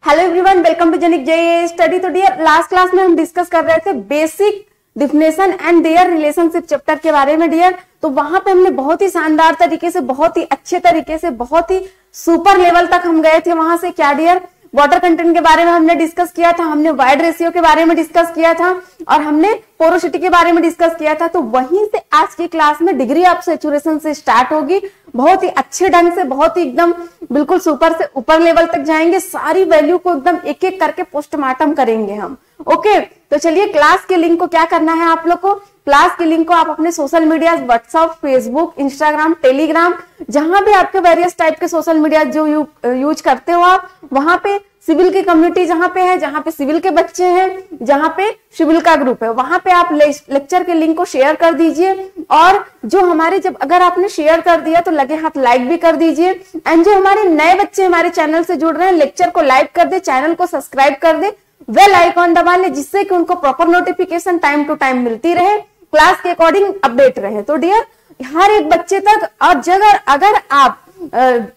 Hello everyone, welcome to जेनिक J study. तो dear, last class में हम डिस्कस कर रहे थे basic definition and their relationship chapter के बारे में डियर। तो वहां पे हमने बहुत ही शानदार तरीके से, बहुत ही अच्छे तरीके से, बहुत ही सुपर लेवल तक हम गए थे। वहां से क्या डियर, वाटर कंटेंट के बारे में हमने डिस्कस किया था, हमने वाइड रेशियो के बारे में डिस्कस किया था और हमने पोरोसिटी के बारे में डिस्कस किया था। तो वहीं से आज की क्लास में डिग्री ऑफ सैचुरेशन से स्टार्ट होगी। बहुत ही अच्छे ढंग से, बहुत ही एकदम बिल्कुल सुपर से ऊपर लेवल तक जाएंगे। सारी वैल्यू को एकदम एक एक करके पोस्टमार्टम करेंगे हम। ओके, तो चलिए क्लास के लिंक को क्या करना है आप लोग को, क्लास के लिंक को आप अपने social media, WhatsApp, Facebook, Instagram, Telegram, जहां भी आपके वेरियस टाइप के सोशल मीडिया जो यूज करते हो आप, वहां पे सिविल की कम्युनिटी जहां पे है, जहां पे सिविल के बच्चे हैं, जहां पे सिविल का ग्रुप है, वहां पे आप लेक्चर के लिंक को शेयर कर दीजिए। और जो हमारे, जब अगर आपने शेयर कर दिया तो लगे हाथ लाइक भी कर दीजिए। एंड जो हमारे नए बच्चे हमारे चैनल से जुड़ रहे हैं, लेक्चर को लाइक कर दे, चैनल को सब्सक्राइब कर दे, बेल आइकॉन दबा ले, जिससे कि उनको proper notification time to time मिलती रहे, क्लास के अकॉर्डिंग अपडेट रहे। तो डियर, हर एक बच्चे तक, और अगर आप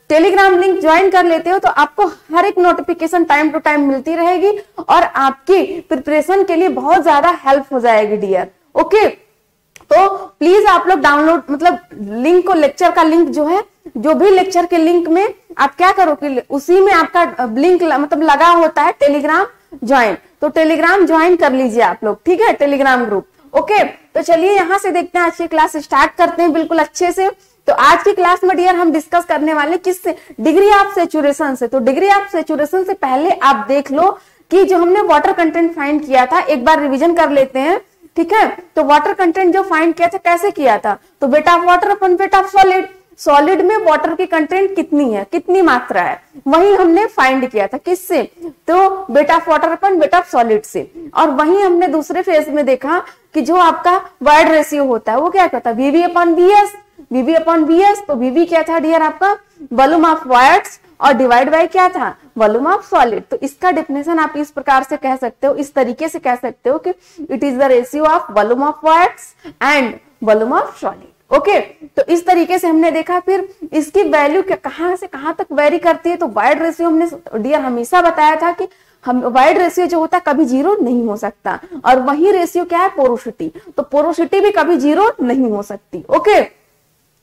टेलीग्राम लिंक ज्वाइन कर लेते हो तो आपको हर एक नोटिफिकेशन टाइम टू टाइम मिलती रहेगी और आपकी प्रिपरेशन के लिए बहुत ज्यादा हेल्प हो जाएगी डियर। ओके, तो प्लीज आप लोग डाउनलोड, मतलब लिंक को, लेक्चर का लिंक जो है, जो भी लेक्चर के लिंक में आप क्या करो कि उसी में आपका लिंक मतलब लगा होता है टेलीग्राम ज्वाइन, तो टेलीग्राम ज्वाइन कर लीजिए आप लोग, ठीक है, टेलीग्राम ग्रुप। ओके, तो चलिए यहां से देखते हैं, आज की क्लास स्टार्ट करते हैं बिल्कुल अच्छे से। तो आज की क्लास में डियर हम डिस्कस करने वाले किससे, डिग्री ऑफ सैचुरेशन से। तो डिग्री ऑफ सैचुरेशन से पहले आप देख लो कि जो हमने वाटर कंटेंट फाइंड किया था, एक बार रिवीजन कर लेते हैं, ठीक है। तो वाटर कंटेंट जो फाइंड किया था, कैसे किया था, तो weight of water upon weight of solid, solid में वाटर की कंटेंट कितनी है, कितनी मात्रा है, वही हमने फाइंड किया था। किससे, तो weight of water upon weight of solid से। और वही हमने दूसरे फेज में देखा कि जो आपका वाइड रेशियो होता है वो क्या कहता है, वीवी अपॉन वीएस, वीवी अपॉन वीएस। तो वीवी क्या था डियर आपका, वॉल्यूम ऑफ वायर्स, और डिवाइड बाय क्या था, वॉल्यूम ऑफ सॉलिड। तो इसका डेफिनेशन आप इस प्रकार से कह सकते हो, इस तरीके से कह सकते हो कि it is the ratio of volume of wires and volume of solid. Okay, तो इस तरीके से हमने देखा। फिर इसकी वैल्यू कहां से कहां तक वेरी करती है, तो वाइड रेशियो हमने डियर हमेशा बताया था कि हम वाइड रेशियो जो होता है कभी जीरो नहीं हो सकता, और वही रेशियो क्या है, पोरोसिटी। तो पोरोसिटी भी कभी जीरो नहीं हो सकती। ओके,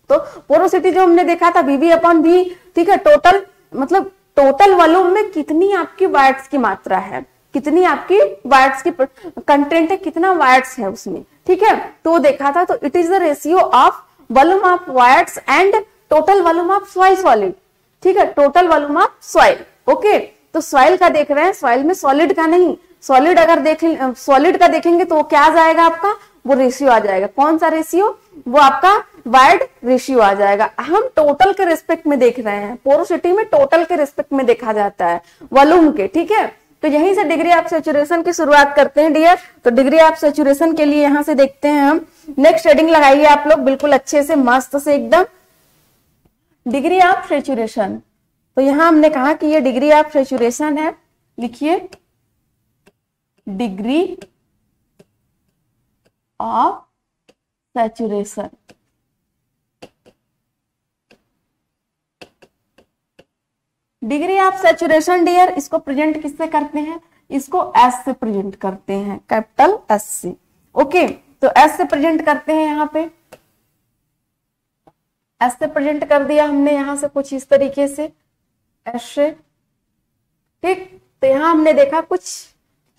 तो पोरोसिटी जो हमने देखा था वीवी अपॉन वी, ठीक है, टोटल मतलब टोटल वॉल्यूम में कितनी आपकी वायर्स की मात्रा है, कितनी आपकी वायर्स की कंटेंट है, कितना वायर्स है उसमें, ठीक है, तो देखा था। तो it is the ratio of volume of wires and total volume of soil solid, ठीक है, total volume of soil. Okay, तो सॉइल का देख रहे हैं, सॉइल में सॉलिड का नहीं, सॉलिड अगर देखें, सॉलिड का देखेंगे तो क्या आ जाएगा आपका, वो रेशियो आ जाएगा। कौन सा रेशियो, वो आपका वाइड रेशियो आ जाएगा। हम टोटल के रिस्पेक्ट में देख रहे हैं, पोरोसिटी में टोटल के रिस्पेक्ट में देखा जाता है, वॉल्यूम के, ठीक है। तो यहीं से डिग्री ऑफ सैचुरेशन की शुरुआत करते हैं डियर। तो डिग्री ऑफ सैचुरेशन के लिए यहां से देखते हैं हम, नेक्स्ट हेडिंग लगाइए आप लोग बिल्कुल अच्छे से, मस्त से एकदम, डिग्री ऑफ सैचुरेशन। तो यहां हमने कहा कि ये डिग्री ऑफ सैचुरेशन है, लिखिए degree of saturation. Degree of saturation dear, इसको प्रेजेंट किससे करते हैं, इसको एस से प्रेजेंट करते हैं, कैपिटल एस से। ओके, तो एस से प्रेजेंट करते हैं, यहाँ पे एस से प्रेजेंट कर दिया हमने यहां से कुछ इस तरीके से, एस से, ठीक। तो यहां हमने देखा कुछ,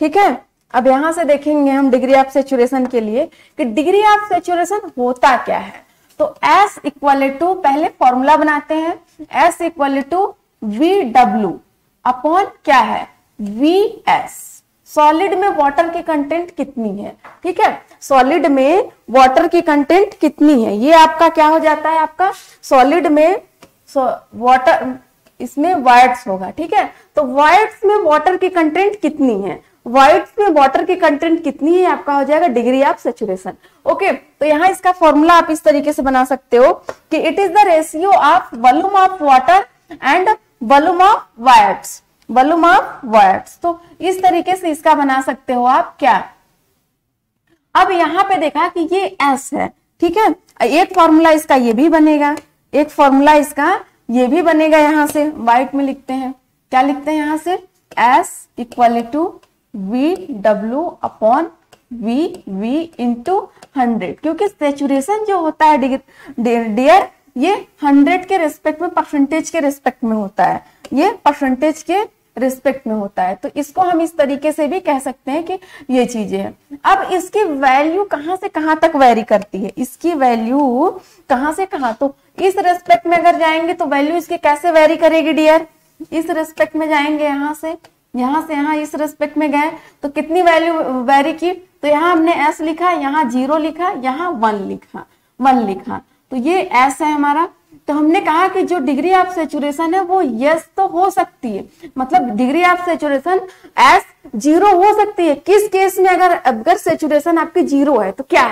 ठीक है। अब यहां से देखेंगे हम डिग्री ऑफ सैचुरेशन के लिए कि डिग्री ऑफ सैचुरेशन होता क्या है। तो एस इक्वल टू, पहले फॉर्मूला बनाते हैं, S equal to V W upon क्या है, वी एस। सॉलिड में वाटर की कंटेंट कितनी है, ठीक है, सॉलिड में वाटर की कंटेंट कितनी है, ये आपका क्या हो जाता है, आपका सॉलिड में वाटर, इसमें वायर्स होगा, ठीक है। तो वायर्स में वाटर की कंटेंट कितनी है, वायर्स में वाटर की कंटेंट कितनी है, आपका हो जाएगा डिग्री ऑफ सैचुरेशन। ओके, तो यहाँ इसका फॉर्मूला आप इस तरीके से बना सकते हो कि it is the ratio of volume of water and volume of wires, volume of wires. तो इस तरीके से इसका बना सकते हो आप क्या। अब यहां पे देखा कि ये एस है, ठीक है, एक फॉर्मूला इसका ये भी बनेगा, एक फॉर्मूला इसका ये भी बनेगा, यहां से व्हाइट में लिखते हैं, क्या लिखते हैं यहां से, S equal to VW upon VV into 100, क्योंकि सेचुरेशन जो होता है डियर ये 100 के रिस्पेक्ट में, परसेंटेज के रिस्पेक्ट में होता है, ये परसेंटेज के रिस्पेक्ट में होता है। तो इसको हम इस तरीके से भी कह सकते हैं कि ये चीजें हैं। अब इसकी वैल्यू कहां से कहां तक वेरी करती है, इसकी वैल्यू कहां से कहां, तो इस रेस्पेक्ट में अगर जाएंगे तो वैल्यू इसकी कैसे वेरी करेगी डियर, इस रेस्पेक्ट में जाएंगे, यहां से यहां इस रेस्पेक्ट में गए तो कितनी वैल्यू वेरी की, तो यहाँ हमने s लिखा, यहाँ 0 लिखा, यहाँ 1 लिखा, तो ये s है हमारा। तो हमने कहा कि जो डिग्री ऑफ सेचुरेशन है वो यस तो हो सकती है, मतलब डिग्री ऑफ सेचुरेशन एस 0 हो सकती है। किस केस में, अगर सेचुरेशन आपकी 0 है तो क्या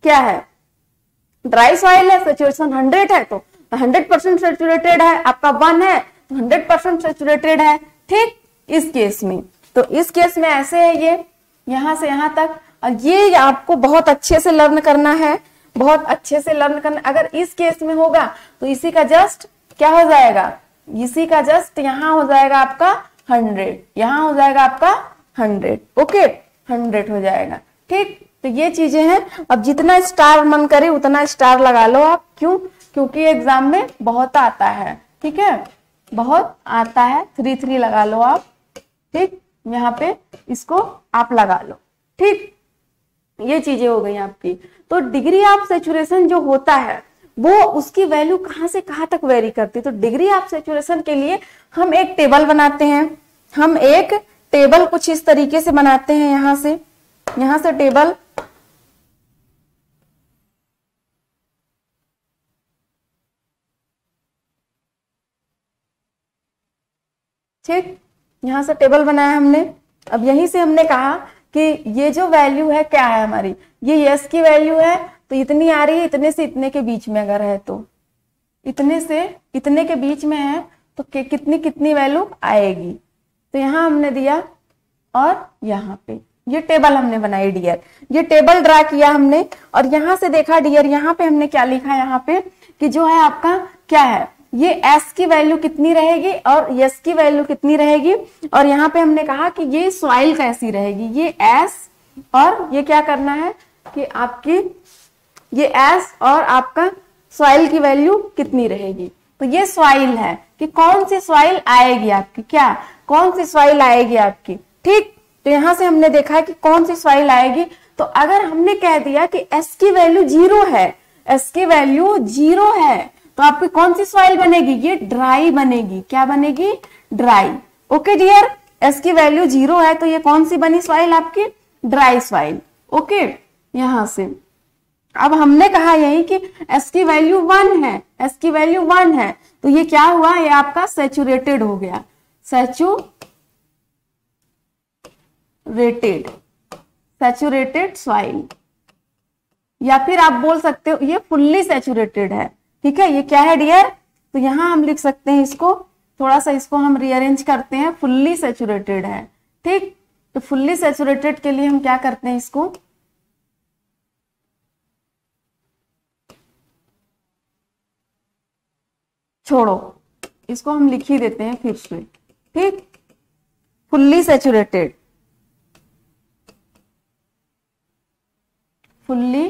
है ड्राई सॉइल है, सेचुरेशन 100 है तो 100% सेचुरेटेड है, आपका 1 है तो 100% सेचुरेटेड है, ठीक। इस केस में, तो इस केस में ऐसे है ये यहां से यहां तक, और ये आपको बहुत अच्छे से लर्न करना है, बहुत अच्छे से लर्न करना। अगर इस केस में होगा तो इसी का जस्ट क्या हो जाएगा, इसी का जस्ट यहां हो जाएगा आपका 100, यहां हो जाएगा आपका 100, ओके 100 हो जाएगा, ठीक। तो ये चीजें हैं। अब जितना स्टार मन करे उतना स्टार लगा लो आप, क्यों, क्योंकि एग्जाम में बहुत आता है, ठीक है, बहुत आता है, 3 लगा लो आप, ठीक, यहाँ पे इसको आप लगा लो, ठीक। ये चीजें हो गई आपकी। तो डिग्री ऑफ सेचुरेशन जो होता है वो उसकी वैल्यू कहां से कहां तक वेरी करती है। तो डिग्री ऑफ सेचुरेशन के लिए हम एक टेबल बनाते हैं, हम एक टेबल कुछ इस तरीके से बनाते हैं, यहां से टेबल, ठीक, यहां से टेबल बनाया हमने। अब यहीं से हमने कहा कि ये जो वैल्यू है क्या है हमारी, ये यस की वैल्यू है, तो इतनी आ रही है, इतने से इतने के बीच में अगर है तो इतने से इतने के बीच में है तो कितनी वैल्यू आएगी। तो यहां हमने दिया और यहाँ पे ये टेबल हमने बनाई डियर, ये टेबल ड्रा किया हमने, और यहां से देखा डियर, यहाँ पे हमने क्या लिखा, यहाँ पे कि जो है आपका क्या है, ये s की वैल्यू कितनी रहेगी और s की वैल्यू कितनी रहेगी, और यहाँ पे हमने कहा कि ये सॉइल कैसी रहेगी, ये s और ये क्या करना है कि आपकी ये s और आपका सॉइल की वैल्यू कितनी रहेगी। तो ये सॉइल है कि कौन सी सॉइल आएगी आपकी, क्या कौन सी सॉइल आएगी आपकी, ठीक। तो यहां से हमने देखा कि कौन सी सॉइल आएगी। तो अगर हमने कह दिया कि s की वैल्यू 0 है, s की वैल्यू 0 है, तो आपकी कौन सी सॉइल बनेगी, ये ड्राई बनेगी, क्या बनेगी, ड्राई, ओके डियर। s की वैल्यू 0 है तो ये कौन सी बनी सॉइल आपकी, ड्राई सॉइल, ओके। यहां से अब हमने कहा यही कि s की वैल्यू 1 है, s की वैल्यू 1 है, तो ये क्या हुआ, ये आपका सेचुरेटेड हो गया, सैचुरेटेड सॉइल, या फिर आप बोल सकते हो ये फुल्ली सैचुरेटेड है, ठीक है। ये क्या है डियर, तो यहां हम लिख सकते हैं इसको, थोड़ा सा इसको हम रीअरेंज करते हैं, फुल्ली सैचुरेटेड है, ठीक। तो फुल्ली सैचुरेटेड के लिए हम क्या करते हैं, इसको छोड़ो, इसको हम लिख ही देते हैं फिर से, ठीक। Fully saturated, fully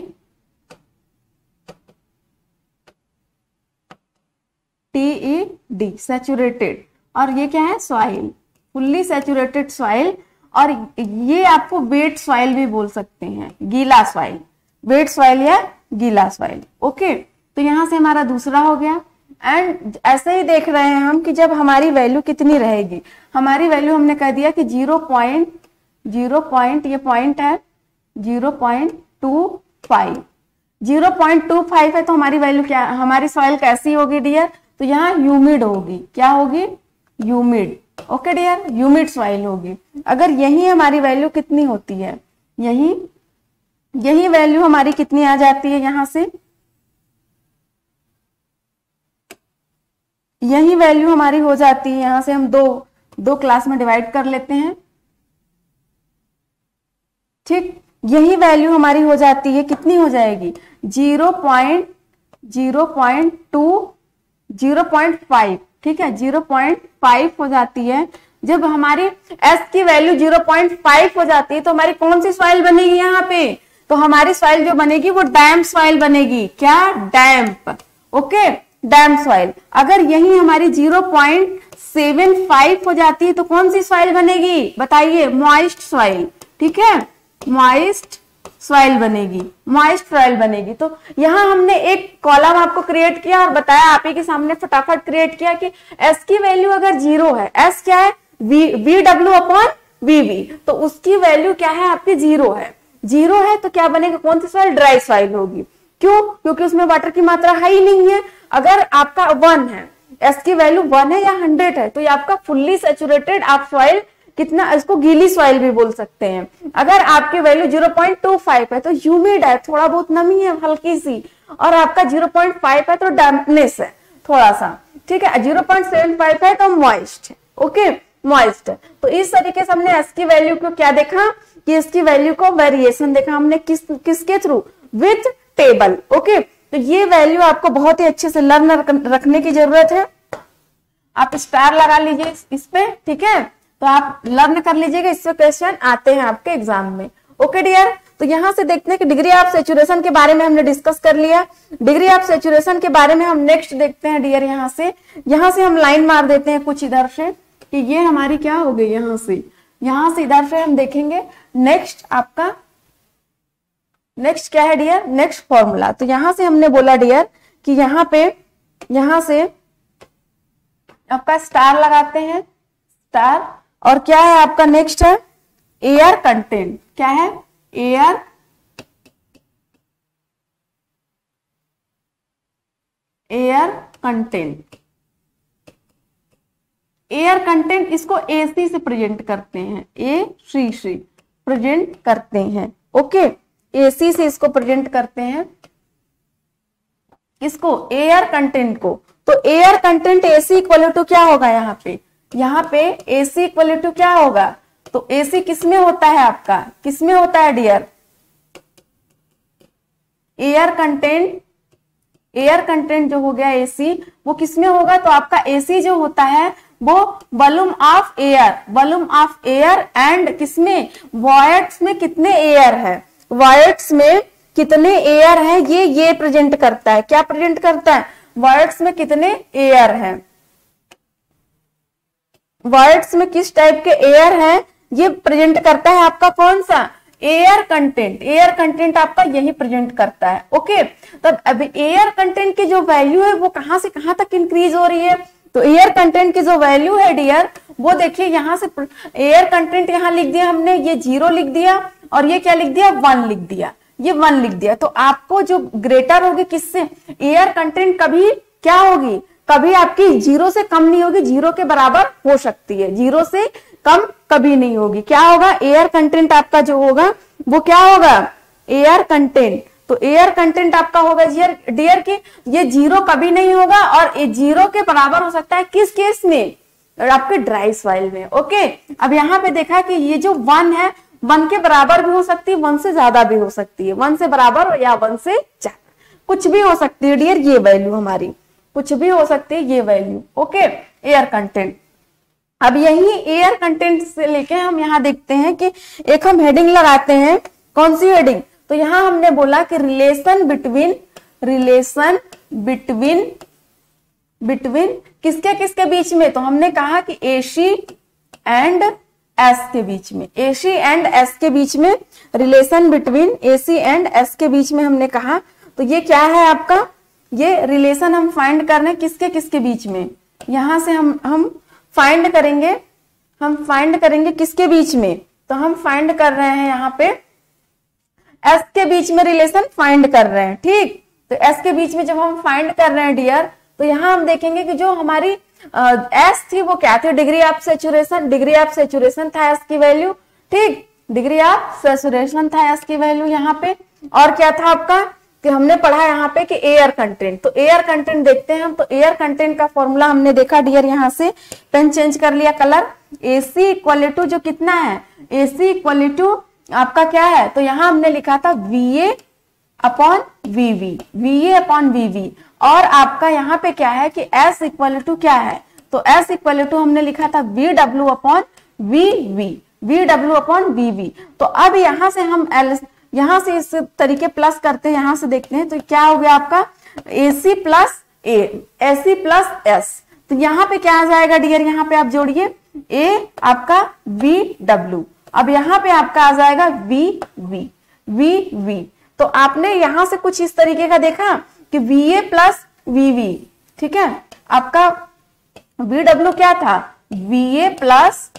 TED saturated, और ये क्या है, सॉइल, फुल्ली सैचुरेटेड सॉइल। और ये आपको वेट सॉइल भी बोल सकते हैं, गीला सॉइल, वेट सॉइल या गीला सॉइल, ओके। तो यहां से हमारा दूसरा हो गया। एंड ऐसे ही देख रहे हैं हम कि जब हमारी वैल्यू कितनी रहेगी, हमारी वैल्यू हमने कह दिया कि 0.0 ये पॉइंट है 0.25, 0.25 है, तो हमारी वैल्यू क्या, हमारी सॉइल कैसी होगी डियर, तो यहाँ ह्यूमिड होगी, क्या होगी, humid, okay dear, humid soil होगी। अगर यही हमारी वैल्यू कितनी होती है, यही वैल्यू हमारी कितनी आ जाती है, यहां से यही वैल्यू हमारी हो जाती है, यहां से हम दो क्लास में डिवाइड कर लेते हैं, ठीक। यही वैल्यू हमारी हो जाती है, कितनी हो जाएगी, 0.5, ठीक है, 0.5 हो जाती है। जब हमारी S की वैल्यू 0.5 हो जाती है तो हमारी कौन सी सॉइल बनेगी यहाँ पे, तो हमारी सॉइल जो बनेगी वो डैम्प सॉइल बनेगी। क्या, डैम्प। ओके, डैम्प सॉइल। अगर यही हमारी 0.75 हो जाती है तो कौन सी सॉइल बनेगी बताइए, मॉइस्ट सॉइल। ठीक है, मॉइस्ट सॉइल बनेगी, मॉइस्ट सॉइल बनेगी। तो यहाँ हमने एक कॉलम आपको क्रिएट किया और बताया, आप ही के सामने फटाफट क्रिएट किया कि S की वैल्यू अगर 0 है, S क्या है, VW अपॉन VV, तो उसकी वैल्यू क्या है आपकी 0 है। 0 है तो क्या बनेगा, कौन सी सॉइल, ड्राई सॉइल होगी। क्यों, क्योंकि उसमें वाटर की मात्रा है ही नहीं है। अगर आपका 1 है, S की वैल्यू 1 है या 100 है, तो ये आपका फुल्ली सैचुरेटेड आप सॉइल, कितना, इसको गीली सॉइल भी बोल सकते हैं। अगर आपकी वैल्यू 0.25 है तो ह्यूमिड है, थोड़ा बहुत नमी है हल्की सी, और आपका 0.5 है तो डैम्पनेस है थोड़ा सा। ठीक है, 0.75 है तो मॉइस्ट है। ओके, मॉइस्ट है। तो इस तरीके से हमने S की वैल्यू को क्या देखा कि इसकी वैल्यू को वेरिएशन देखा हमने किसके थ्रू, विथ टेबल। ओके, तो ये वैल्यू आपको बहुत ही अच्छे से लर्न रखने की जरूरत है। आप स्टार लगा लीजिए इस पे, ठीक है, तो आप लर्न कर लीजिएगा, इससे क्वेश्चन आते हैं आपके एग्जाम में। ओके डियर, तो यहां से देखते हैं कि डिग्री ऑफ सैचुरेशन के बारे में हमने डिस्कस कर लिया। डिग्री ऑफ सैचुरेशन के बारे में हम नेक्स्ट देखते हैं डियर। यहां से हम लाइन मार देते हैं कुछ इधर से कि ये हमारी क्या हो गई, यहां से इधर से हम देखेंगे नेक्स्ट आपका नेक्स्ट क्या है डियर, नेक्स्ट फॉर्मूला। तो यहां से हमने बोला डियर कि यहां से आपका स्टार लगाते हैं, स्टार, और क्या है आपका नेक्स्ट है एयर कंटेंट। क्या है, एयर कंटेंट। एयर कंटेंट इसको AC से प्रेजेंट करते हैं, AC से प्रेजेंट करते हैं। ओके, AC से इसको प्रेजेंट करते हैं, इसको एयर कंटेंट को। तो air content AC equal to क्या होगा, यहाँ पे AC इक्वल टू क्या होगा, तो AC किसमें होता है आपका, किसमें होता है डियर, एयर कंटेंट जो हो गया AC, वो किसमें होगा, तो आपका AC जो होता है वो वॉल्यूम ऑफ एयर एंड किसमें, वॉइड्स में कितने एयर है, वॉइड्स में कितने एयर है, ये प्रेजेंट करता है। क्या प्रेजेंट करता है, वॉइड्स में कितने एयर है, वॉइड्स में किस टाइप के एयर है, ये प्रेजेंट करता है आपका कौन सा, एयर कंटेंट आपका यही प्रेजेंट करता है। ओके, तो अब एयर कंटेंट की जो वैल्यू है वो कहां से कहां तक इंक्रीज हो रही है, तो एयर कंटेंट की जो वैल्यू है डियर, वो देखिए यहां से एयर कंटेंट यहां लिख दिया हमने, ये 0 लिख दिया, और ये क्या लिख दिया, 1 लिख दिया, ये 1 लिख दिया। तो आपको जो ग्रेटर होगी किससे, एयर कंटेंट कभी क्या होगी, कभी आपकी 0 से कम नहीं होगी, 0 के बराबर हो सकती है, 0 से कम कभी नहीं होगी। क्या होगा, एयर कंटेंट आपका जो होगा वो क्या होगा, एयर कंटेंट। तो एयर कंटेंट आपका होगा डियर की ये 0 कभी नहीं होगा, और ये 0 के बराबर हो सकता है किस केस में, आपके ड्राई सॉइल में। ओके, अब यहाँ पे देखा कि ये जो 1 है, 1 के बराबर भी हो सकती है, 1 से ज्यादा भी हो सकती है, 1 से बराबर या 1 से ज्यादा, कुछ भी हो सकती है डियर, ये वैल्यू हमारी कुछ भी हो सकती है, ये वैल्यू। Okay, air content. अब यही एयर कंटेंट से लेके हम यहाँ देखते हैं कि एक हम हेडिंग लगाते हैं, कौन सी हेडिंग, तो यहां हमने बोला कि रिलेशन बिटवीन किसके किसके बीच में, तो हमने कहा कि AC एंड S के बीच में, AC एंड S के बीच में, relation between AC and S के बीच में हमने कहा। तो ये क्या है आपका, ये रिलेशन हम फाइंड कर रहे हैं किसके किसके बीच में, यहां से हम फाइंड करेंगे किसके बीच में, तो हम फाइंड कर रहे हैं यहाँ पे S के बीच में रिलेशन फाइंड कर रहे हैं। ठीक, तो S के बीच में जब हम फाइंड कर रहे हैं डियर, तो यहाँ हम देखेंगे कि जो हमारी S थी वो क्या थी, डिग्री ऑफ सैचुरेशन था S की वैल्यू। ठीक, डिग्री ऑफ सैचुरेशन था S की वैल्यू यहाँ पे, और क्या था आपका कि हमने पढ़ा यहाँ पे कि एयर कंटेंट। तो एयर कंटेंट देखते हैं हम, तो एयर कंटेंट का फॉर्मूला हमने देखा डियर, यहाँ से पेन चेंज कर लिया कलर, AC इक्वल टू जो कितना है, AC इक्वल टू आपका क्या है, तो यहां हमने लिखा था VA अपॉन VV, और आपका यहाँ पे क्या है कि S इक्वल टू क्या है, तो तो S इक्वल टू हमने लिखा था VW upon VV, VW upon VV। तो अब यहां से हम यहां से इस तरीके प्लस करते हैं, यहां से देखते हैं तो क्या हो गया आपका AC plus AC plus S। तो यहाँ पे क्या आ जाएगा डियर, यहाँ पे आप जोड़िए A आपका VW, अब यहाँ पे आपका आ जाएगा VV। तो आपने यहां से कुछ इस तरीके का देखा कि VA प्लस VV, ठीक है। आपका VW क्या था, VA प्लस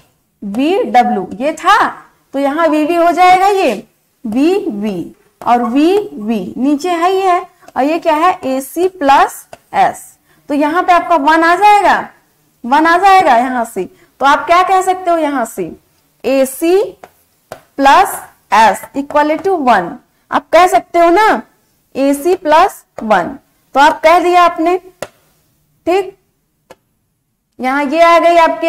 VW ये था, तो यहाँ VV हो जाएगा ये VV और VV नीचे है ही है, और ये क्या है AC प्लस S। तो यहाँ पे आपका 1 आ जाएगा, 1 आ जाएगा यहाँ से। तो आप क्या कह सकते हो यहाँ से AC plus S equal to 1, आप कह सकते हो ना AC प्लस 1। तो आप कह दिया आपने, ठीक। यहाँ ये आ गई आपकी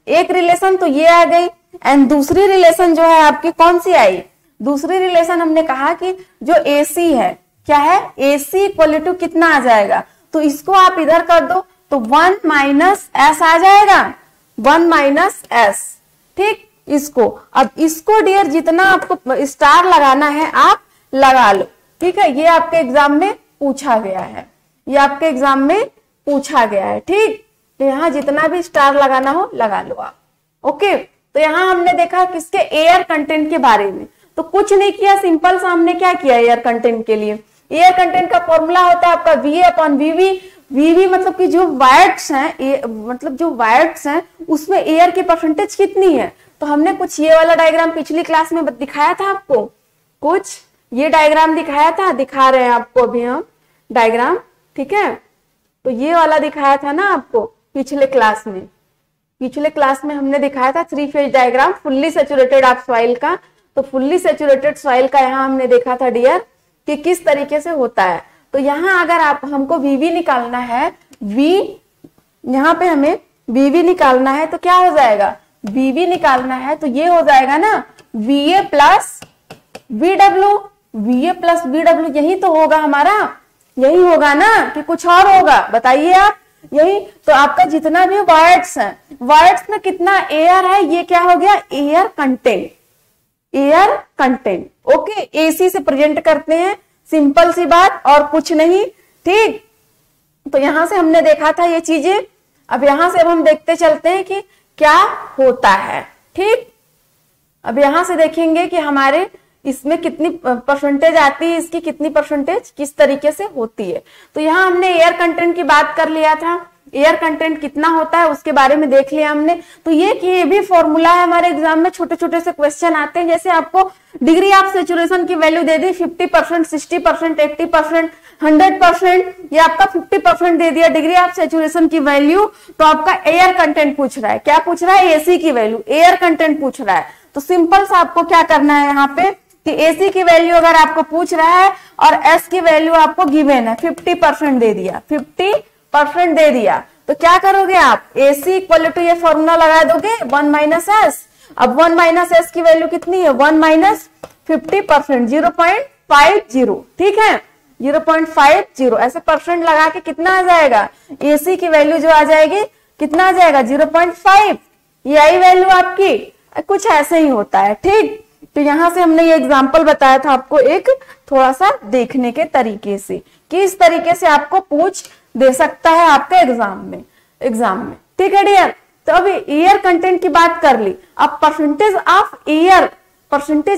एक रिलेशन, तो ये आ गई। एंड दूसरी रिलेशन जो है आपकी कौन सी आई, दूसरी रिलेशन हमने कहा कि जो AC है, क्या है AC इक्वल टू कितना आ जाएगा, तो इसको आप इधर कर दो तो 1 माइनस S आ जाएगा, 1 माइनस S, ठीक। इसको अब इसको डियर जितना आपको स्टार लगाना है आप लगा लो, ठीक है। ये आपके एग्जाम में पूछा गया है, ये आपके एग्जाम में पूछा गया है, ठीक। तो यहाँ जितना भी स्टार लगाना हो लगा लो आप, ओके। तो यहाँ हमने देखा किसके एयर कंटेंट के बारे में, तो कुछ नहीं किया, सिंपल सा हमने क्या किया एयर कंटेंट के लिए। एयर कंटेंट का फॉर्मूला होता है आपका VA अपॉन VV। VV मतलब कि जो वायर्स हैं, मतलब जो वायर्स हैं उसमें एयर की परसेंटेज कितनी है। तो हमने कुछ ये वाला डायग्राम पिछली क्लास में दिखाया था आपको, कुछ ये डायग्राम दिखाया था, दिखा रहे हैं आपको अभी हम डायग्राम, ठीक है। तो ये वाला दिखाया था ना आपको पिछले क्लास में, पिछले क्लास में हमने दिखाया था 3 phase diagram fully saturated of soil का। तो फुल्ली सैचुरेटेड सॉइल का यहाँ हमने देखा था डियर कि किस तरीके से होता है। तो यहाँ अगर आप हमको VV निकालना है, यहाँ पे हमें VV निकालना है, तो क्या हो जाएगा VV निकालना है तो ये हो जाएगा ना VA plus VW, VA plus VW, यही तो होगा हमारा, यही होगा ना कि कुछ और होगा, बताइए आप। यही तो आपका जितना भी वायर्स है, वायर्स में कितना एयर है, ये क्या हो गया air content, air content, okay. AC से प्रेजेंट करते हैं, सिंपल सी बात और कुछ नहीं, ठीक। तो यहां से हमने देखा था ये चीजें, अब यहां से अब हम देखते चलते हैं कि क्या होता है, ठीक। अब यहां से देखेंगे कि हमारे इसमें कितनी परसेंटेज आती है, इसकी कितनी परसेंटेज किस तरीके से होती है। तो यहाँ हमने एयर कंटेंट की बात कर लिया था, एयर कंटेंट कितना होता है उसके बारे में देख लिया हमने। तो ये भी फॉर्मूला है, हमारे एग्जाम में छोटे छोटे से क्वेश्चन आते हैं। जैसे आपको डिग्री ऑफ सैचुरेशन की वैल्यू दे दी 50%, 60%, 80%, 100%, ये आपका 50% दे दिया डिग्री ऑफ सैचुरेशन की वैल्यू। तो आपका एयर कंटेंट पूछ रहा है, क्या पूछ रहा है AC की वैल्यू, एयर कंटेंट पूछ रहा है। तो सिंपल सा आपको क्या करना है यहाँ पे कि AC की वैल्यू अगर आपको पूछ रहा है और S की वैल्यू आपको गिवन है 50% दे दिया, 50% दे दिया, तो क्या करोगे आप AC इक्वल टू ये फॉर्मूला लगा दोगे 1 माइनस S। अब 1 माइनस S की वैल्यू कितनी है 1 माइनस 50%, 0.50, ठीक है 0.50, ऐसे परसेंट लगा के कितना आ जाएगा AC की वैल्यू जो आ जाएगी कितना आ जाएगा 0.5, ये आई वैल्यू आपकी, कुछ ऐसे ही होता है, ठीक। तो यहां से हमने ये एग्जांपल बताया था आपको एक थोड़ा सा देखने के तरीके से कि इस तरीके से आपको पूछ दे सकता है आपके एग्जाम में, ठीक है डियर। तो अभी एयर कंटेंट की बात कर ली, अब परसेंटेज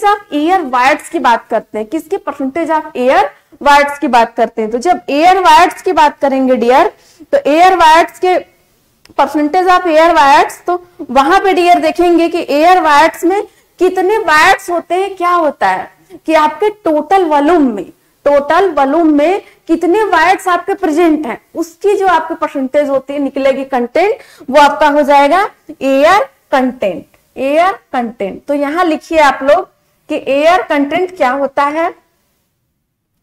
ऑफ एयर वायर्स की बात करते हैं। किसकी परसेंटेज ऑफ एयर वायर्स की बात करते हैं। तो जब एयर वायर्स की बात करेंगे डियर, तो एयर वायर्स के परसेंटेज ऑफ एयर वायर्स, तो वहां पे डियर देखेंगे कि एयर वायर्स में कितने वायर्स होते हैं, क्या होता है कि आपके टोटल वॉल्यूम में कितने वायर्स आपके प्रेजेंट हैं, उसकी जो आपकी परसेंटेज होती है निकलेगी कंटेंट, वो आपका हो जाएगा एयर कंटेंट। तो यहां लिखिए आप लोग कि एयर कंटेंट क्या होता है।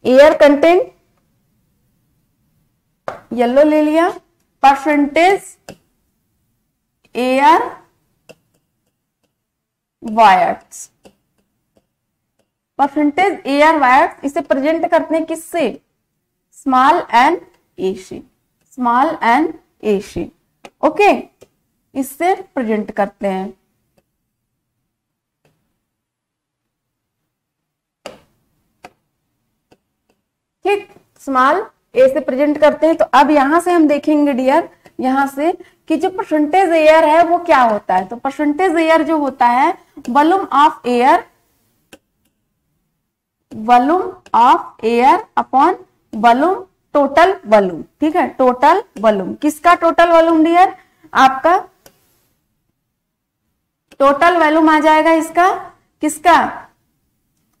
एयर कंटेंट येलो ले लिया, percentage air wires, percentage air wires, इसे प्रेजेंट करते हैं किससे, स्मॉल एन AC, ओके, इससे प्रेजेंट करते हैं। ठीक, स्मॉल ए से प्रेजेंट करते हैं। तो अब यहां से हम देखेंगे डियर, यहां से कि जो परसेंटेज एयर है वो क्या होता है। तो परसेंटेज एयर जो होता है, volume of air, volume of air upon volume, total volume. ठीक है, टोटल वॉल्यूम। किसका टोटल वॉल्यूम डियर? आपका टोटल वॉल्यूम आ जाएगा इसका, किसका?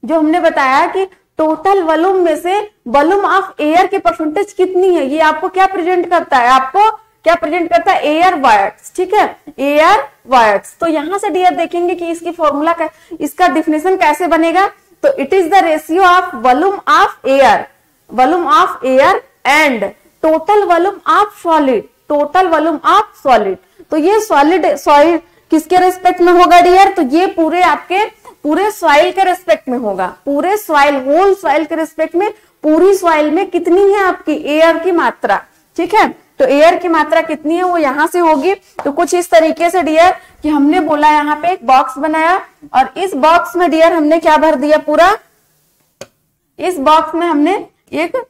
जो हमने बताया कि टोटल वॉल्यूम में से वॉल्यूम ऑफ एयर की परसेंटेज कितनी है, ये आपको क्या प्रेजेंट करता है? आपको क्या प्रेजेंट करता है? Air wires. ठीक है, एयर वायर्स। तो यहां से डियर देखेंगे कि इसकी फॉर्मूला का, इसका डिफिनेशन कैसे बनेगा। तो it is the ratio of volume of air, volume of air and total volume of solid, total volume of solid. तो ये सॉलिड किसके रेस्पेक्ट में होगा डियर? तो ये पूरे आपके पूरे सॉइल के रेस्पेक्ट में होगा, पूरे सॉइल, होल सॉइल के रेस्पेक्ट में। पूरी सॉइल में कितनी है आपकी एयर की मात्रा? ठीक है, तो एयर की मात्रा कितनी है वो यहां से होगी। तो कुछ इस तरीके से डियर कि हमने बोला, यहाँ पे एक बॉक्स बनाया और इस बॉक्स में डियर हमने क्या भर दिया? पूरा इस बॉक्स में हमने एक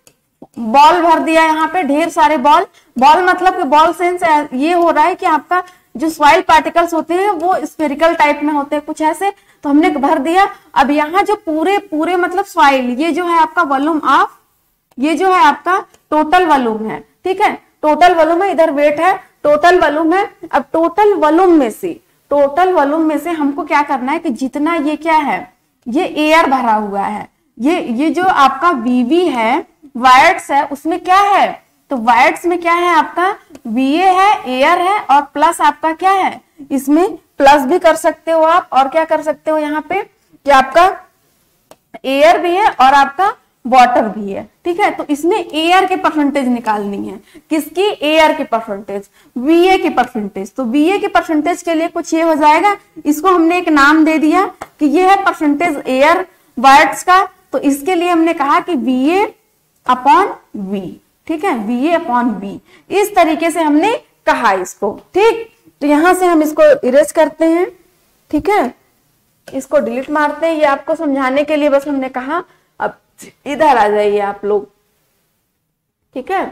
बॉल भर दिया, यहाँ पे ढेर सारे बॉल। बॉल मतलब कि बॉल सेंस ये हो रहा है कि आपका जो सॉइल पार्टिकल्स होते हैं वो स्फेरिकल टाइप में होते हैं कुछ ऐसे, तो हमने भर दिया। अब यहाँ जो पूरे मतलब सॉइल, ये जो है आपका वॉल्यूम ऑफ, ये जो है आपका टोटल वॉल्यूम है। ठीक है, टोटल वॉल्यूम है, इधर वेट है, टोटल वॉल्यूम है। अब टोटल वॉल्यूम में से, टोटल वॉल्यूम में से हमको क्या करना है कि जितना ये क्या है, ये एयर भरा हुआ है, ये जो आपका वीवी है, वायर्स है, उसमें क्या है? तो वायर्स में क्या है आपका? वीए है, एयर है और प्लस आपका क्या है? इसमें प्लस भी कर सकते हो आप, और क्या कर सकते हो यहाँ पे कि आपका एयर भी है और आपका वाटर भी है। ठीक है, तो इसमें एयर की परसेंटेज निकालनी है। किसकी? एयर की परसेंटेज, वीए की परसेंटेज। तो वीए की परसेंटेज के लिए कुछ ये हो जाएगा, इसको हमने एक नाम दे दिया कि ये है परसेंटेज एयर वायर्स का। तो इसके लिए हमने कहा कि वीए अपॉन वी। ठीक है, वीए अपॉन वी, इस तरीके से हमने कहा इसको। ठीक, तो यहां से हम इसको इरेज करते हैं। ठीक है, इसको डिलीट मारते हैं। ये आपको समझाने के लिए बस हमने कहा। अब इधर आ जाइए आप लोग। ठीक है,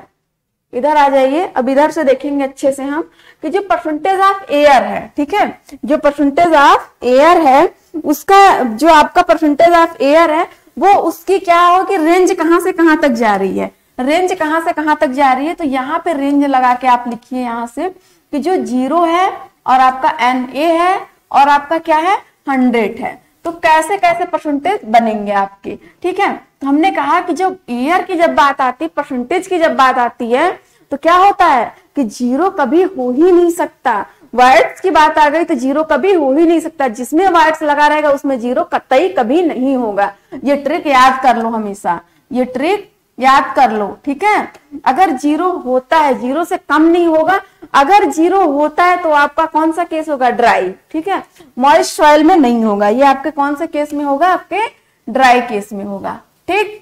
इधर आ जाइए। अब इधर से देखेंगे अच्छे से हम कि जो परसेंटेज ऑफ एयर है, ठीक है, जो परसेंटेज ऑफ एयर है उसका, जो आपका परसेंटेज ऑफ एयर है वो उसकी क्या हो कि रेंज कहां से कहां तक जा रही है, रेंज कहां से कहां तक जा रही है। तो यहाँ पे रेंज लगा के आप लिखिए यहाँ से कि जो 0 है और आपका NA है और आपका क्या है 100 है। तो कैसे कैसे परसेंटेज बनेंगे आपके। ठीक है, तो हमने कहा कि जब एयर की जब बात आती है, परसेंटेज की जब बात आती है, तो क्या होता है कि 0 कभी हो ही नहीं सकता। वायर्स की बात आ गई तो 0 कभी हो ही नहीं सकता। जिसमें वायर्स लगा रहेगा उसमें 0 कतई कभी नहीं होगा। ये ट्रिक याद कर लो, हमेशा ये ट्रिक याद कर लो। ठीक है, अगर 0 होता है, 0 से कम नहीं होगा। अगर 0 होता है तो आपका कौन सा केस होगा? ड्राई। ठीक है, मॉइस्ट सॉइल में नहीं होगा। ये आपके कौन से केस में होगा? आपके ड्राई केस में होगा। ठीक,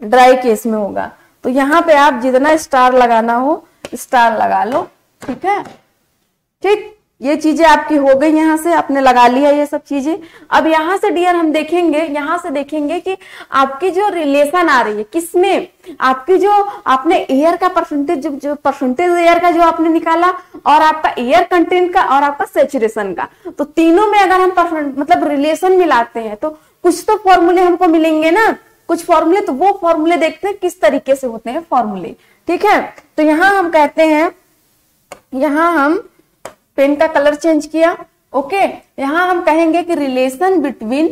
ड्राई केस में होगा। तो यहाँ पे आप जितना स्टार लगाना हो स्टार लगा लो। ठीक है, ठीक, ये चीजें आपकी हो गई, यहाँ से आपने लगा लिया ये सब चीजें। अब यहाँ से डियर हम देखेंगे, यहाँ से देखेंगे कि आपकी जो रिलेशन आ रही है किसमें, आपकी जो आपने एयर का परसेंटेज, जो परसेंटेज एयर का जो आपने निकाला और आपका एयर कंटेंट का और आपका सैचुरेशन का, तो तीनों में अगर हम मतलब रिलेशन मिलाते हैं तो कुछ तो फॉर्मूले हमको मिलेंगे ना, कुछ फॉर्मूले। तो वो फॉर्मूले देखते हैं किस तरीके से होते हैं फॉर्मूले। ठीक है, तो यहाँ हम कहते हैं, यहाँ हम पेन का कलर चेंज किया। ओके, यहां हम कहेंगे कि रिलेशन बिटवीन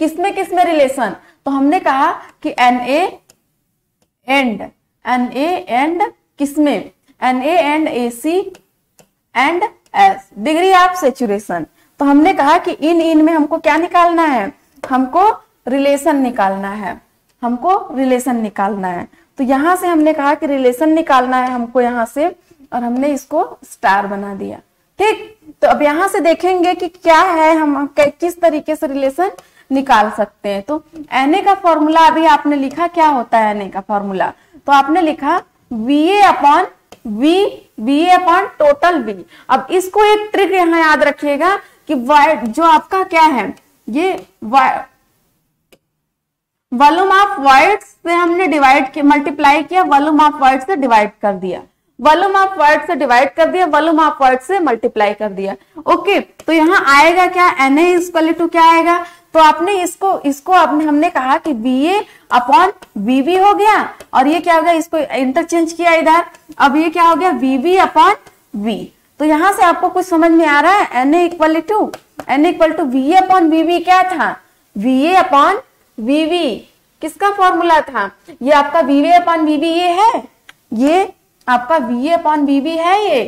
किसमें किसमें रिलेशन। तो हमने कहा कि NA एंड किसमें, NA and AC and S, degree of saturation. तो हमने कहा कि इन में हमको क्या निकालना है? हमको रिलेशन निकालना है, हमको रिलेशन निकालना है। तो यहां से हमने कहा कि रिलेशन निकालना है हमको यहाँ से, और हमने इसको स्टार बना दिया। ठीक, तो अब यहां से देखेंगे कि क्या है, हम किस तरीके से रिलेशन निकाल सकते हैं। तो Na का फॉर्मूला अभी आपने लिखा, क्या होता है Na का फॉर्मूला? तो आपने लिखा VA upon VA upon total V। अब इसको एक ट्रिक यहाँ याद रखिएगा कि जो आपका क्या है, ये वॉल्यूम ऑफ वर्ड्स से हमने डिवाइड किया, मल्टीप्लाई किया, वॉल्यूम ऑफ वर्ड से डिवाइड कर दिया, वॉल्यूम ऑफ वर्ड से डिवाइड कर दिया, वॉल्यूम ऑफ वर्ड से मल्टीप्लाई कर दिया। ओके, तो यहाँ आएगा क्या, Na इक्वल टू क्या आएगा, तो आपने इसको हमने कहा कि VA अपॉन VB हो गया, और ये क्या हो गया, इसको इंटरचेंज किया इधर, अब ये क्या हो गया VB अपॉन V। तो यहां से आपको कुछ समझ में आ रहा है, Na equal to VA upon VB क्या था, VA अपॉन VB किसका फॉर्मूला था, ये आपका VA अपॉन VB ये है, ये आपका VA अपॉन VB है,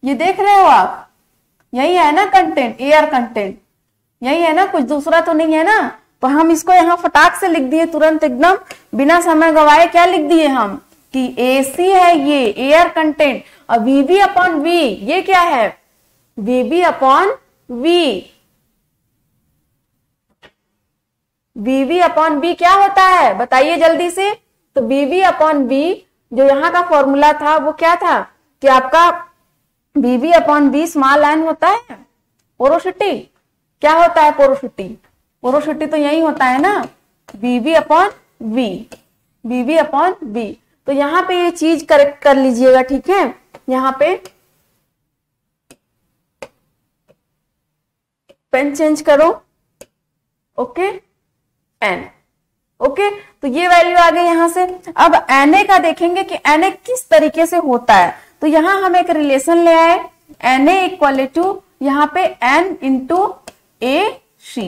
ये देख रहे हो आप, यही है ना कंटेंट, एयर कंटेंट यही है ना, कुछ दूसरा तो नहीं है ना। तो हम इसको यहाँ फटाक से लिख दिए तुरंत एकदम बिना समय गवाए, क्या लिख दिए हम कि AC है ये एयर कंटेंट, और VB अपॉन V ये क्या है, VB upon V। VB upon V क्या होता है बताइए जल्दी से, तो VB अपॉन V जो यहाँ का फॉर्मूला था वो क्या था कि आपका VB upon V small n होता है, पोरोसिटी क्या होता है, पोरोसिटी तो यही होता है ना, VB अपॉन V। तो यहाँ पे ये चीज करेक्ट कर लीजिएगा, ठीक है, यहाँ पे पेन चेंज करो, ओके n, ओके, तो ये वैल्यू आ गई यहां से। अब Na का देखेंगे कि Na किस तरीके से होता है, तो यहां हम एक रिलेशन ले आए, Na इक्वल टू यहाँ पे n इंटू AC,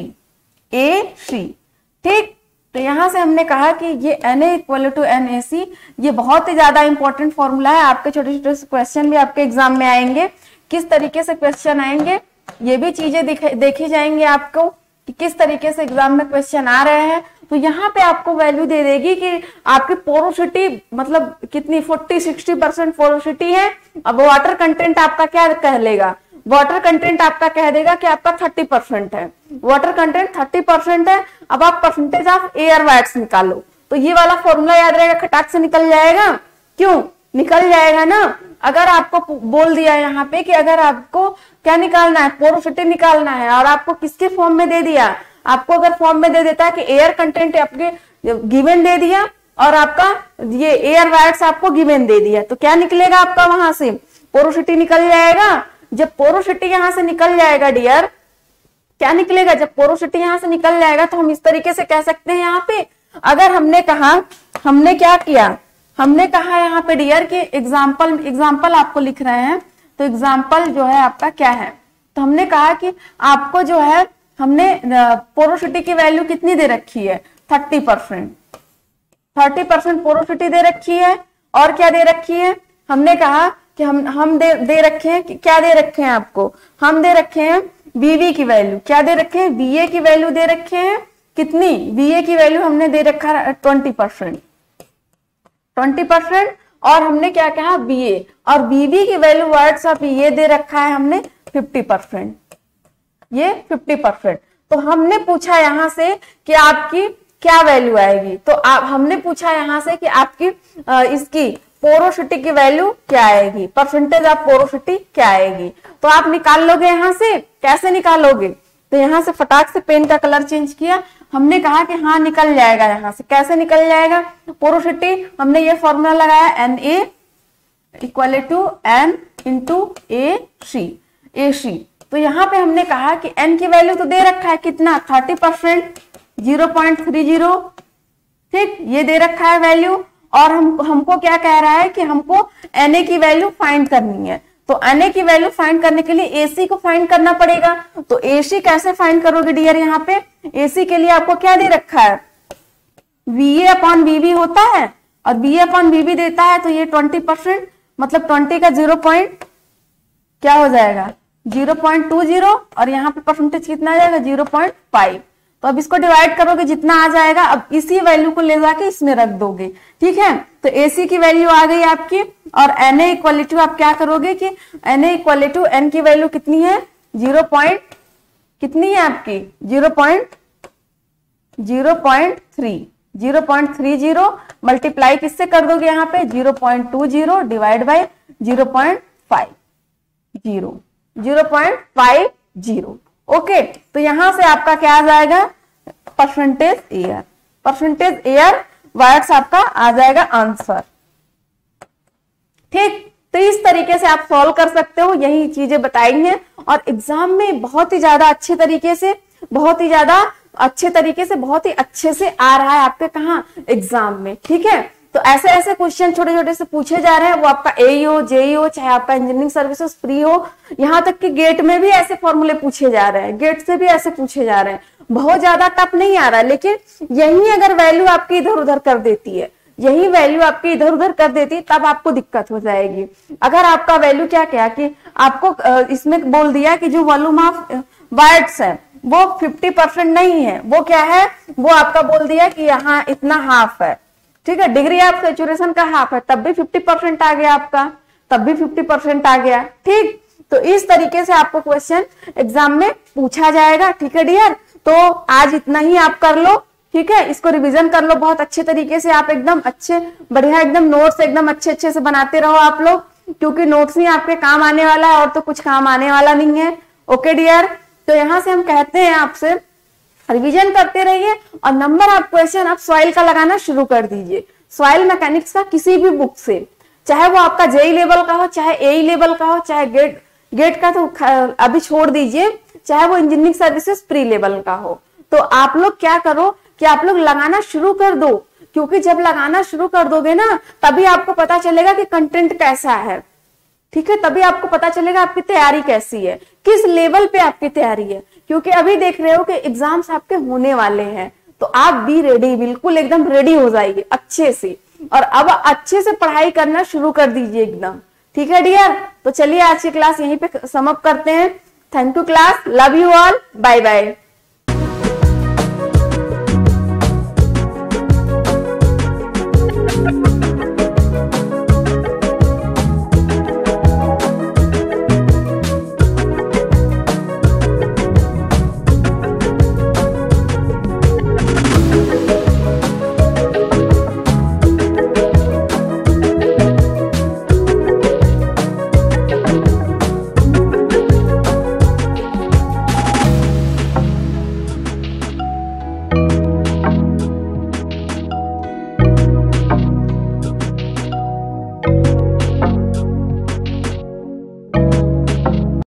ठीक। तो यहां से हमने कहा कि ये Na इक्वल टू NAC, ये बहुत ही ज्यादा इंपॉर्टेंट फॉर्मूला है, आपके छोटे छोटे क्वेश्चन भी आपके एग्जाम में आएंगे, किस तरीके से क्वेश्चन आएंगे ये भी चीजें देखी जाएंगी आपको कि किस तरीके से एग्जाम में क्वेश्चन आ रहे हैं। तो यहाँ पे आपको वैल्यू दे देगी कि आपकी पोरोसिटी मतलब कितनी 40-60% पोरोसिटी है। अब वाटर कंटेंट आपका क्या कह लेगा, वाटर कंटेंट आपका कह देगा कि आपका 30% है, वाटर कंटेंट 30% है। अब आप परसेंटेज ऑफ एयर वैट्स निकालो, तो ये वाला फॉर्मूला याद रहेगा, खटाक से निकल जाएगा, क्यों निकल जाएगा ना। अगर आपको बोल दिया यहाँ पे कि अगर आपको क्या निकालना है, पोरोसिटी निकालना है, और आपको किसके फॉर्म में दे दिया, आपको अगर फॉर्म में दे देता है कि एयर कंटेंट आपके गिवन दे दिया और आपका ये एयर वैट्स आपको गिवन दे दिया, तो क्या निकलेगा आपका वहां से, पोरोसिटी निकल जाएगा। जब पोरोसिटी यहां से निकल जाएगा डियर, क्या निकलेगा, जब पोरोसिटी यहां से निकल जाएगा तो हम इस तरीके से कह सकते हैं यहाँ पे, अगर हमने कहा, हमने क्या किया, हमने कहा यहाँ पे डियर कि एग्जाम्पल आपको लिख रहे हैं, तो एग्जाम्पल जो है आपका क्या है, तो हमने कहा कि आपको जो है हमने पोरोसिटी की वैल्यू कितनी दे रखी है, 30% पोरोसिटी दे रखी है, और क्या दे रखी है, हमने कहा कि हम दे रखे हैं, क्या दे रखे हैं आपको, हम दे रखे हैं VB की वैल्यू, क्या दे रखे हैं, VA की वैल्यू दे रखे हैं, कितनी, VA की वैल्यू हमने दे रखा है 20%, और हमने क्या कहा BA, और BB की वैल्यू वर्ड्स ऑफ ये दे रखा है हमने 50%, ये 50%। तो हमने पूछा यहां से कि आपकी क्या वैल्यू आएगी, तो हमने पूछा यहां से कि आपकी इसकी पोरोसिटी की वैल्यू क्या आएगी, परसेंटेज ऑफ पोरोसिटी क्या आएगी, तो आप निकाल लोगे यहां से, कैसे निकालोगे, तो यहां से फटाक से पेन का कलर चेंज किया, हमने कहा कि हाँ निकल जाएगा यहां से, कैसे निकल जाएगा, पोरोसिटी हमने ये फॉर्मूला लगाया Na equal to N into AC, तो यहाँ पे हमने कहा कि N की वैल्यू तो दे रखा है कितना, 30%, 0.30, ठीक, ये दे रखा है वैल्यू, और हमको क्या कह रहा है कि हमको Na की वैल्यू फाइंड करनी है, तो Na की वैल्यू फाइंड करने के लिए AC को फाइंड करना पड़ेगा। तो AC कैसे फाइंड करोगे डियर, यहाँ पे AC के लिए आपको क्या दे रखा है, VA अपॉन VB होता है, और VA अपॉन VB देता है, तो ये 20%, मतलब 20 का 0. क्या हो जाएगा 0.20, और यहाँ पे परसेंटेज कितना आ जाएगा 0.5। तो अब इसको डिवाइड करोगे जितना आ जाएगा, अब इसी वैल्यू को ले जाके इसमें रख दोगे, ठीक है। तो AC की वैल्यू आ गई आपकी, और Na इक्वल टू आप क्या करोगे कि Na इक्वल टू N की वैल्यू कितनी है, कितनी है आपकी 0.3, 0.30 मल्टीप्लाई किससे कर दोगे यहाँ पे 0.20 डिवाइड बाय 0.50। ओके, तो यहां से आपका क्या आ जाएगा परसेंटेज एयर वायर्स आपका आ जाएगा आंसर। ठीक, तो इस तरीके से आप सॉल्व कर सकते हो, यही चीजें बताई हैं और एग्जाम में बहुत ही ज्यादा अच्छे तरीके से बहुत ही अच्छे से आ रहा है आपके कहाँ एग्जाम में। ठीक है, तो ऐसे ऐसे क्वेश्चन छोटे छोटे से पूछे जा रहे हैं, वो आपका एईओ जेईओ चाहे आपका इंजीनियरिंग सर्विसेज प्री हो, यहाँ तक कि गेट में भी ऐसे फॉर्मूले पूछे जा रहे हैं, गेट से भी ऐसे पूछे जा रहे हैं। बहुत ज्यादा टफ नहीं आ रहा, लेकिन यही अगर वैल्यू आपकी इधर उधर कर देती है, यही वैल्यू आपकी इधर उधर कर देती है, तब आपको दिक्कत हो जाएगी। अगर आपका वैल्यू क्या क्या कि आपको इसमें बोल दिया कि जो वॉल्यूम ऑफ वायर्स है वो 50% नहीं है, वो क्या है, वो आपका बोल दिया कि यहाँ इतना हाफ है। ठीक है, डिग्री ऑफ सैचुरेशन का हाफ है, तब भी 50% आ गया आपका, तब भी 50% आ गया। ठीक, तो इस तरीके से आपको क्वेश्चन एग्जाम में पूछा जाएगा। ठीक है डियर, तो आज इतना ही आप कर लो। ठीक है, इसको रिवीजन कर लो बहुत अच्छे तरीके से, आप एकदम अच्छे बढ़िया एकदम नोट्स एकदम अच्छे अच्छे से बनाते रहो आप लोग, क्योंकि नोट्स ही आपके काम आने वाला है और तो कुछ काम आने वाला नहीं है। ओके डियर, तो यहां से हम कहते हैं आपसे रिवीजन करते रहिए और नंबर ऑफ क्वेश्चन आप सॉइल का लगाना शुरू कर दीजिए, सॉइल मैकेनिक्स का किसी भी बुक से, चाहे वो आपका जेई लेवल का हो, चाहे एई लेवल का हो, चाहे गेट का तो अभी छोड़ दीजिए, चाहे वो इंजीनियरिंग सर्विसेज प्री लेवल का हो। तो आप लोग क्या करो कि आप लोग लगाना शुरू कर दो, क्योंकि जब लगाना शुरू कर दोगे ना तभी आपको पता चलेगा कि कंटेंट कैसा है। ठीक है, तभी आपको पता चलेगा आपकी तैयारी कैसी है, किस लेवल पे आपकी तैयारी है, क्योंकि अभी देख रहे हो कि एग्जाम्स आपके होने वाले हैं, तो आप बी रेडी, बिल्कुल एकदम रेडी हो जाइए अच्छे से, और अब अच्छे से पढ़ाई करना शुरू कर दीजिए एकदम। ठीक है डियर, तो चलिए आज की क्लास यहीं पे सम अप करते हैं। Thank you class, love you all, bye bye.